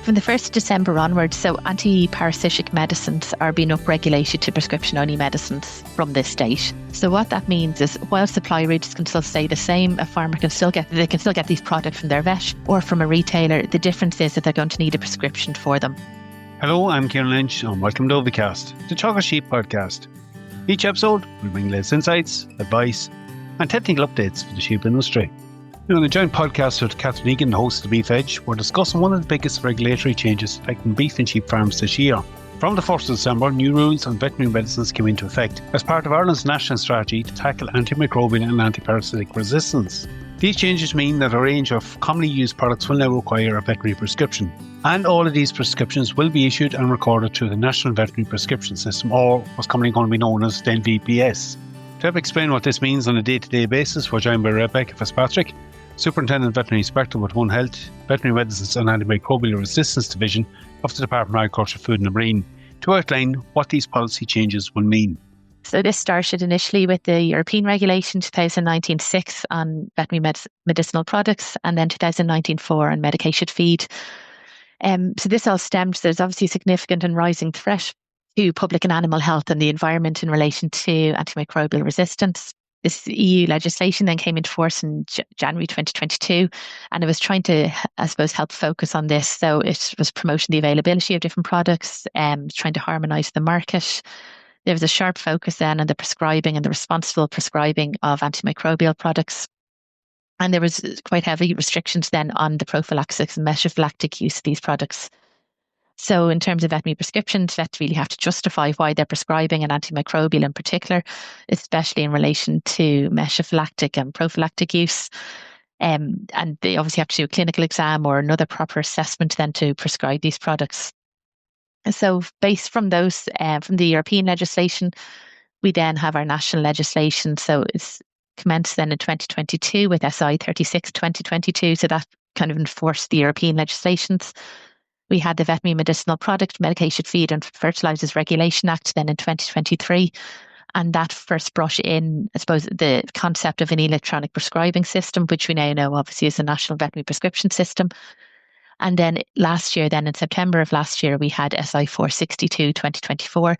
From the 1st of December onwards, so anti-parasitic medicines are being upregulated to prescription-only medicines from this date. So what that means is, while supply routes can still stay the same, a farmer can still get these products from their vet or from a retailer. The difference is that they're going to need a prescription for them. Hello, I'm Kieran Lynch and welcome to OviCast, the Teagasc Sheep podcast. Each episode will bring latest insights, advice and technical updates for the sheep industry. In a joint podcast with Catherine Egan, the host of the Beef Edge, we're discussing one of the biggest regulatory changes affecting beef and sheep farms this year. From the 1st of December, new rules on veterinary medicines came into effect as part of Ireland's national strategy to tackle antimicrobial and anti-parasitic resistance. These changes mean that a range of commonly used products will now require a veterinary prescription. And all of these prescriptions will be issued and recorded through the National Veterinary Prescription System, or what's commonly going to be known as the NVPS. To help explain what this means on a day-to-day basis, we're joined by Rebecca Fitzpatrick, Superintending Veterinary Inspector with One Health, Veterinary Medicines and Antimicrobial Resistance Division of the Department of Agriculture, Food and Marine, to outline what these policy changes will mean. So this started initially with the European Regulation 2019-6 on veterinary medicinal products, and then 2019-4 on medicated feed. So this all stems, there's obviously a significant and rising threat to public and animal health and the environment in relation to antimicrobial resistance. This EU legislation then came into force in January 2022, and it was trying to, I suppose, help focus on this. So it was promoting the availability of different products, trying to harmonise the market. There was a sharp focus then on the prescribing and the responsible prescribing of antimicrobial products. And there was quite heavy restrictions then on the prophylaxis and mesophylaxis use of these products. So in terms of veterinary prescriptions, vets really have to justify why they're prescribing an antimicrobial in particular, especially in relation to mesophylaxis and prophylactic use. And they obviously have to do a clinical exam or another proper assessment then to prescribe these products. So based from those, from the European legislation, we then have our national legislation. So it's commenced then in 2022 with SI 36/2022. So that kind of enforced the European legislations. We had the Veterinary Medicinal Product, Medicated Feed and Fertilisers Regulation Act then in 2023. And that first brought in, I suppose, the concept of an electronic prescribing system, which we now know obviously is the National Veterinary Prescription System. And then last year, then in September of last year, we had SI 462/2024.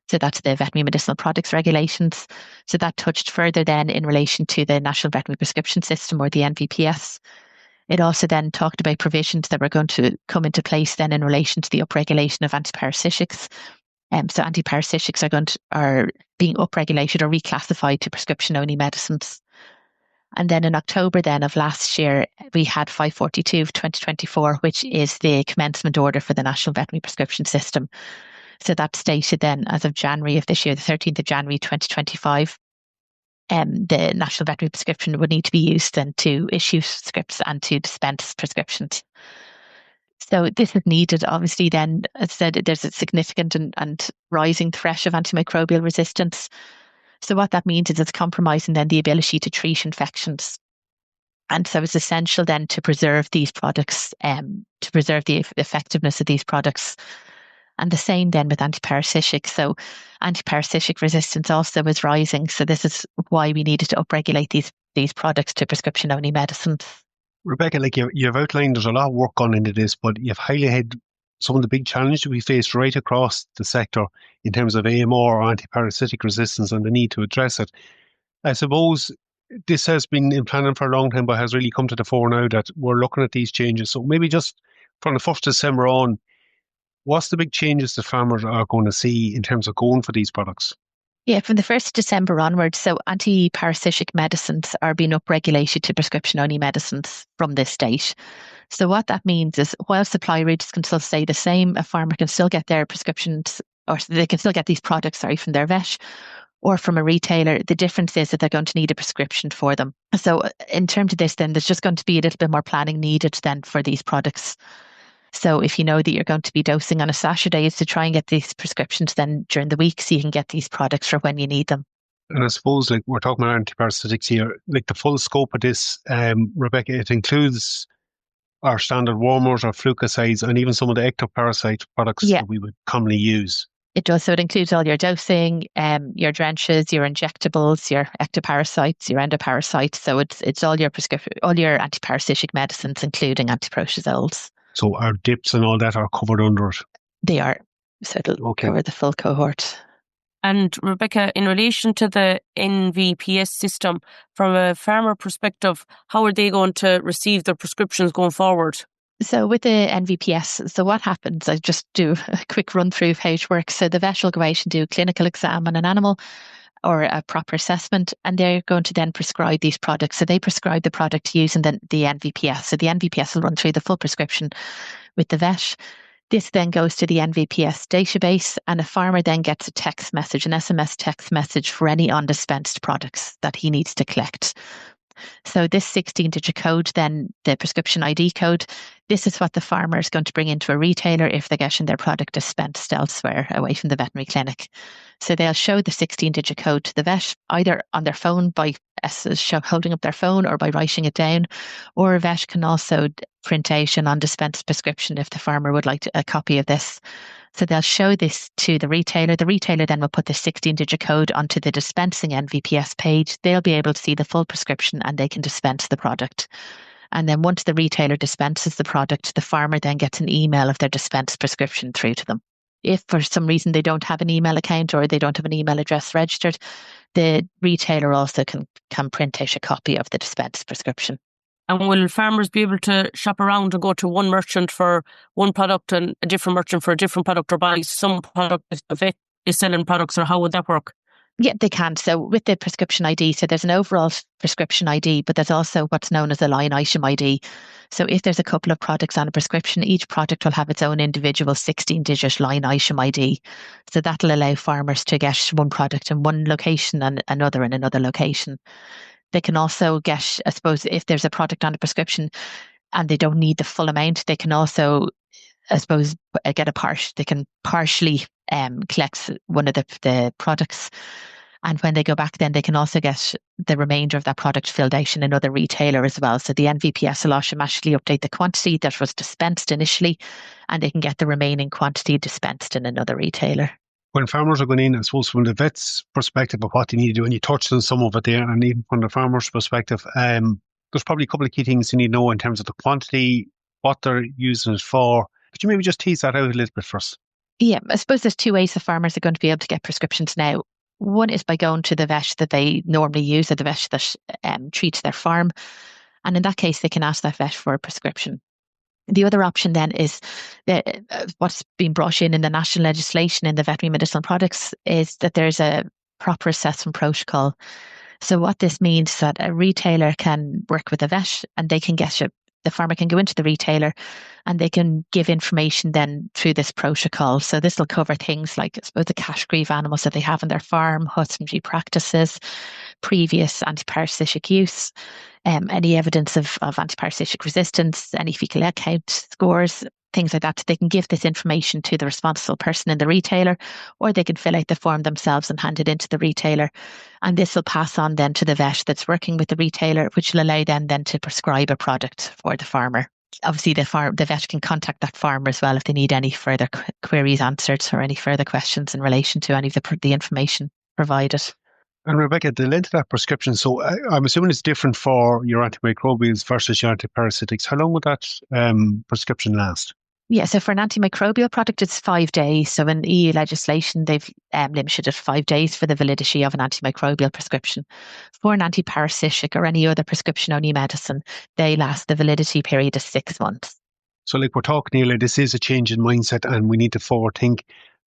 So that's the Veterinary Medicinal Products Regulations. So that touched further then in relation to the National Veterinary Prescription System, or the NVPS. It also then talked about provisions that were going to come into place then in relation to the upregulation of antiparasitics. So antiparasitics are being upregulated or reclassified to prescription-only medicines. And then in October then of last year, we had 542 of 2024, which is the commencement order for the National Veterinary Prescription System. So that stated then, as of January of this year, the 13th of January 2025, the National Veterinary Prescription would need to be used then to issue scripts and to dispense prescriptions. So this is needed, obviously, then, as I said, there's a significant and rising threat of antimicrobial resistance. So what that means is it's compromising then the ability to treat infections. And so it's essential then to preserve these products, to preserve the effectiveness of these products. And the same then with antiparasitic. So antiparasitic resistance also is rising. So this is why we needed to upregulate these products to prescription-only medicines. Rebecca, like you've outlined, there's a lot of work gone into this, but you've highlighted some of the big challenges we face right across the sector in terms of AMR or antiparasitic resistance and the need to address it. I suppose this has been in planning for a long time, but has really come to the fore now that we're looking at these changes. So maybe just from the 1st of December on, what's the big changes that farmers are going to see in terms of going for these products? Yeah, from the 1st of December onwards, so anti-parasitic medicines are being upregulated to prescription-only medicines from this date. So what that means is, while supply routes can still stay the same, a farmer can still get their prescriptions, or they can still get these products, from their vet or from a retailer. The difference is that they're going to need a prescription for them. So in terms of this, then there's just going to be a little bit more planning needed then for these products. So if you know that you're going to be dosing on a Saturday, is to try and get these prescriptions then during the week so you can get these products for when you need them. And I suppose, like, we're talking about antiparasitics here, like the full scope of this, Rebecca, it includes our standard warmers, our flucicides, and even some of the ectoparasite products that we would commonly use. It does. So it includes all your dosing, your drenches, your injectables, your ectoparasites, your endoparasites. So it's all your prescription, all your antiparasitic medicines, including antiprotozoals. So our dips and all that are covered under it? They are. So it'll cover the full cohort. And Rebecca, in relation to the NVPS system, from a farmer perspective, how are they going to receive their prescriptions going forward? So with the NVPS, so what happens, I just do a quick run through of how it works. So the vet will go out and do a clinical exam on an animal or a proper assessment, and they're going to then prescribe these products. So they prescribe the product using the NVPS. So the NVPS will run through the full prescription with the vet. This then goes to the NVPS database, and a farmer then gets a text message, an SMS text message for any undispensed products that he needs to collect. So this 16-digit code, then the prescription ID code, this is what the farmer is going to bring into a retailer if they're getting their product dispensed elsewhere away from the veterinary clinic. So they'll show the 16-digit code to the vet, either on their phone by holding up their phone or by writing it down, or a vet can also print out an undispensed prescription if the farmer would like a copy of this. So they'll show this to the retailer. The retailer then will put the 16-digit code onto the dispensing NVPS page. They'll be able to see the full prescription and they can dispense the product. And then once the retailer dispenses the product, the farmer then gets an email of their dispensed prescription through to them. If for some reason they don't have an email account or they don't have an email address registered, the retailer also can print out a copy of the dispensed prescription. And will farmers be able to shop around and go to one merchant for one product and a different merchant for a different product, or buy some product if the vet is selling products, or how would that work? Yeah, they can. So with the prescription ID, so there's an overall prescription ID, but there's also what's known as a line item ID. So if there's a couple of products on a prescription, each product will have its own individual 16-digit line item ID. So that'll allow farmers to get one product in one location and another in another location. They can also get, I suppose, if there's a product on a prescription and they don't need the full amount, they can also, I suppose, get they can partially collect one of the products. And when they go back, then they can also get the remainder of that product filled out in another retailer as well. So the NVPS will automatically update the quantity that was dispensed initially, and they can get the remaining quantity dispensed in another retailer. When farmers are going in, I suppose from the vet's perspective of what they need to do, and you touched on some of it there, and even from the farmer's perspective, there's probably a couple of key things you need to know in terms of the quantity, what they're using it for. Could you maybe just tease that out a little bit for us? Yeah, I suppose there's two ways the farmers are going to be able to get prescriptions now. One is by going to the vet that they normally use, or the vet that treats their farm. And in that case, they can ask that vet for a prescription. The other option then is what's been brought in the national legislation in the veterinary medicinal products is that there's a proper assessment protocol. So what this means is that a retailer can work with a vet and they can the farmer can go into the retailer and they can give information then through this protocol. So this will cover things like, I suppose, the category of animals that they have on their farm, husbandry practices, previous anti-parasitic use, any evidence of anti-parasitic resistance, any fecal egg count scores, things like that. They can give this information to the responsible person in the retailer, or they can fill out the form themselves and hand it into the retailer. And this will pass on then to the vet that's working with the retailer, which will allow them then to prescribe a product for the farmer. Obviously, the vet can contact that farmer as well if they need any further queries answered or any further questions in relation to any of the information provided. And Rebecca, the length of that prescription, so I'm assuming it's different for your antimicrobials versus your antiparasitics. How long would that prescription last? Yeah, so for an antimicrobial product, it's 5 days. So in EU legislation, they've limited it 5 days for the validity of an antimicrobial prescription. For an antiparasitic or any other prescription-only medicine, the validity period is 6 months. So like we're talking here, this is a change in mindset and we need to forward think.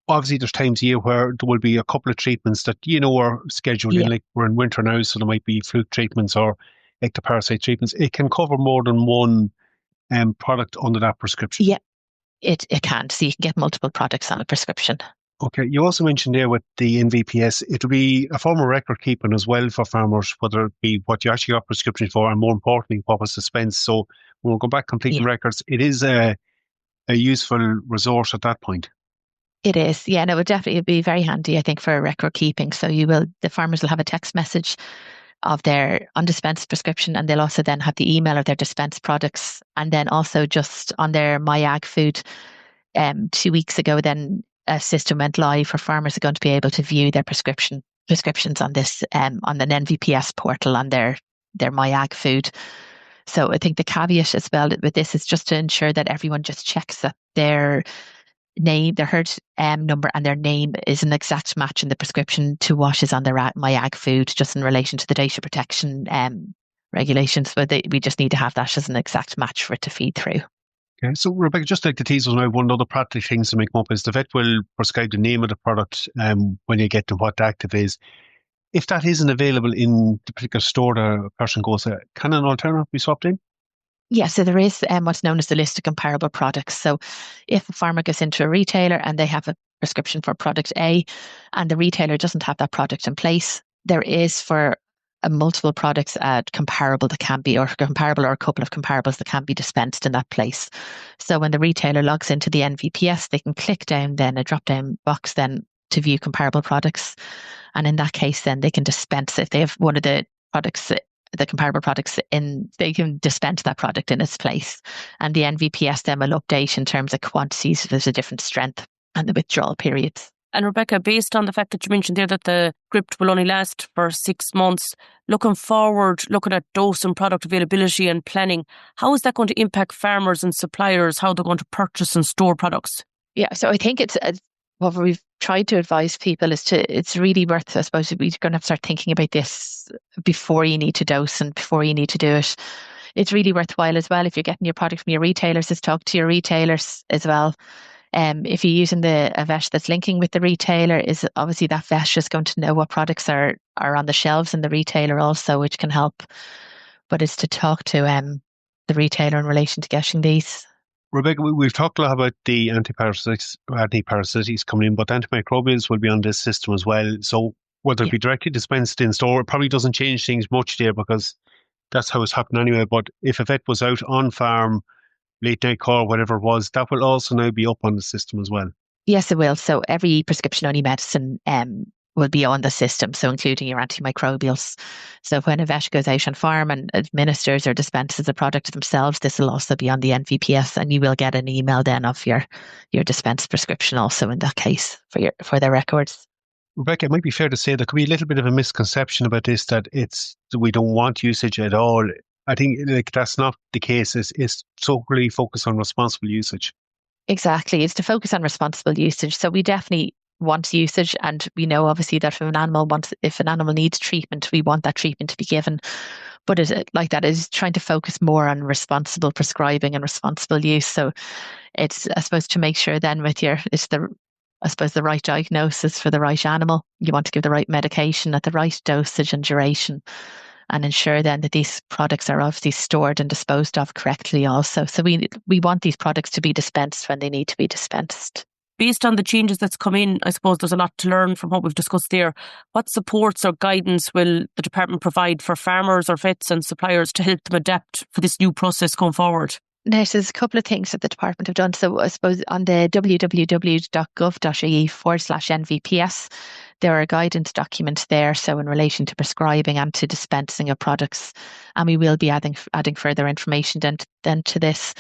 Obviously, there's times a year where there will be a couple of treatments that, are scheduled in, like we're in winter now, so there might be fluke treatments or ectoparasite treatments. It can cover more than one product under that prescription. Yeah, it can. So you can get multiple products on a prescription. Okay. You also mentioned there with the NVPS, it'll be a form of record keeping as well for farmers, whether it be what you actually got prescription for and more importantly, what was dispensed. So when we go back completing records, it is a useful resource at that point. It is. Yeah, no, it would definitely be very handy, I think, for record keeping. So the farmers will have a text message of their undispensed prescription, and they'll also then have the email of their dispensed products. And then also just on their MyAgFood 2 weeks ago, then a system went live where farmers are going to be able to view their prescriptions on this on an NVPS portal on their MyAgFood. So I think the caveat as well with this is just to ensure that everyone just checks that their name, their herd number and their name is an exact match in the prescription to what is on their My Ag food, just in relation to the data protection regulations. But we just need to have that as an exact match for it to feed through. Okay, so Rebecca, just like the tease was now, one of the practical things to make them up is the vet will prescribe the name of the product when you get to what the active is. If that isn't available in the particular store the person goes, can an alternative be swapped in? Yeah, so there is what's known as the list of comparable products. So if a farmer goes into a retailer and they have a prescription for product A and the retailer doesn't have that product in place, there is for multiple products comparable that can be, or comparable or a couple of comparables that can be dispensed in that place. So when the retailer logs into the NVPS, they can click down then a drop down box then to view comparable products. And in that case, then they can dispense, if they have one of the products, the comparable products in, they can dispense that product in its place. And the NVPS then will update in terms of quantities if there's a different strength and the withdrawal periods. And Rebecca, based on the fact that you mentioned there that the script will only last for 6 months, looking forward, looking at dose and product availability and planning, how is that going to impact farmers and suppliers, how they're going to purchase and store products? Yeah, so I think it's what we've tried to advise people is it's really worth, I suppose, we're going to have to start thinking about this before you need to dose and before you need to do it. It's really worthwhile as well if you're getting your product from your retailers, is talk to your retailers as well. If you're using a vet that's linking with the retailer, is obviously that vet just going to know what products are on the shelves in the retailer also, which can help. But it's to talk to the retailer in relation to getting these. Rebecca, we've talked a lot about the anti-parasitics coming in, but antimicrobials will be on this system as well. So whether it be directly dispensed in store, it probably doesn't change things much there because that's how it's happened anyway. But if a vet was out on farm, late night call, whatever it was, that will also now be up on the system as well. Yes, it will. So every prescription-only medicine will be on the system, so including your antimicrobials. So when a vet goes out on farm and administers or dispenses a product themselves, this will also be on the NVPS, and you will get an email then of your dispensed prescription also in that case for their records. Rebecca, it might be fair to say there could be a little bit of a misconception about this, that we don't want usage at all. I think that's not the case. It's solely focused on responsible usage. Exactly. It's to focus on responsible usage. So we definitely want usage, and we know obviously that if an animal needs treatment, we want that treatment to be given. But that is trying to focus more on responsible prescribing and responsible use. So it's, I suppose, to make sure then the right diagnosis for the right animal. You want to give the right medication at the right dosage and duration, and ensure then that these products are obviously stored and disposed of correctly also. So we want these products to be dispensed when they need to be dispensed. Based on the changes that's come in, I suppose there's a lot to learn from what we've discussed there. What supports or guidance will the department provide for farmers or vets and suppliers to help them adapt for this new process going forward? There's a couple of things that the department have done. So I suppose on the www.gov.ie/NVPS, there are guidance documents there. So in relation to prescribing and to dispensing of products, and we will be adding further information then to this.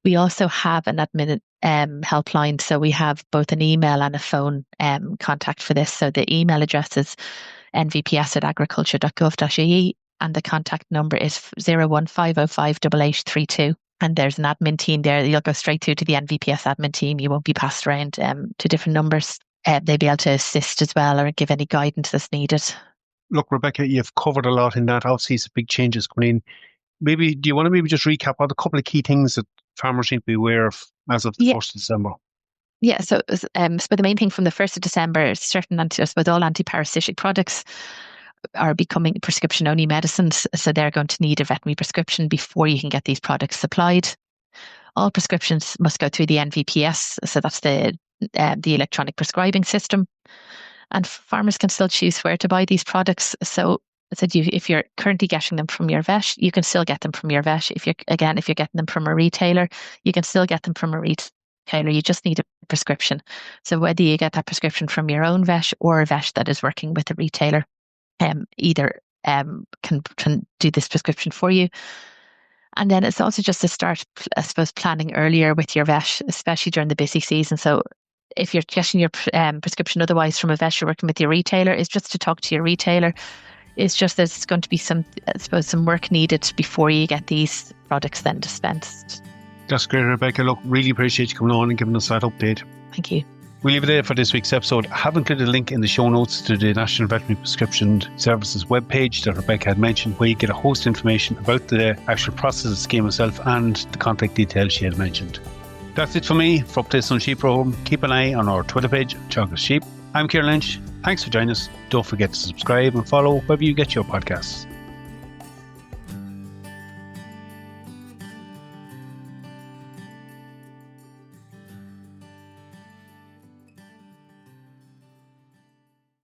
We also have an admin helpline. So we have both an email and a phone contact for this. So the email address is nvps@agriculture.gov.ie, and the contact number is 015058832. And there's an admin team there. You'll go straight through to the NVPS admin team. You won't be passed around to different numbers. They'll be able to assist as well or give any guidance that's needed. Look, Rebecca, you've covered a lot in that. Obviously, some big changes coming in. Do you want to just recap on a couple of key things that farmers need to be aware of as of the 1st of December? Yeah, so the main thing from the 1st of December is certain all anti-parasitic products are becoming prescription-only medicines, so they're going to need a veterinary prescription before you can get these products supplied. All prescriptions must go through the NVPS, so that's the electronic prescribing system, and farmers can still choose where to buy these products. So if you're currently getting them from your vet, you can still get them from your vet. If you're getting them from a retailer, you can still get them from a retailer. You just need a prescription. So whether you get that prescription from your own vet or a vet that is working with a retailer, either can do this prescription for you. And then it's also just to start, I suppose, planning earlier with your vet, especially during the busy season. So if you're getting your prescription otherwise from a vet, you're working with your retailer, is just to talk to your retailer. It's just there's going to be some work needed before you get these products then dispensed. That's great, Rebecca. Look, really appreciate you coming on and giving us that update. Thank you. We'll leave it there for this week's episode. I have included a link in the show notes to the National Veterinary Prescription Services webpage that Rebecca had mentioned, where you get a host of information about the actual process of the scheme itself and the contact details she had mentioned. That's it for me. For updates on Sheep Program, keep an eye on our Twitter page, Teagasc Sheep. I'm Kieran Lynch. Thanks for joining us. Don't forget to subscribe and follow wherever you get your podcasts.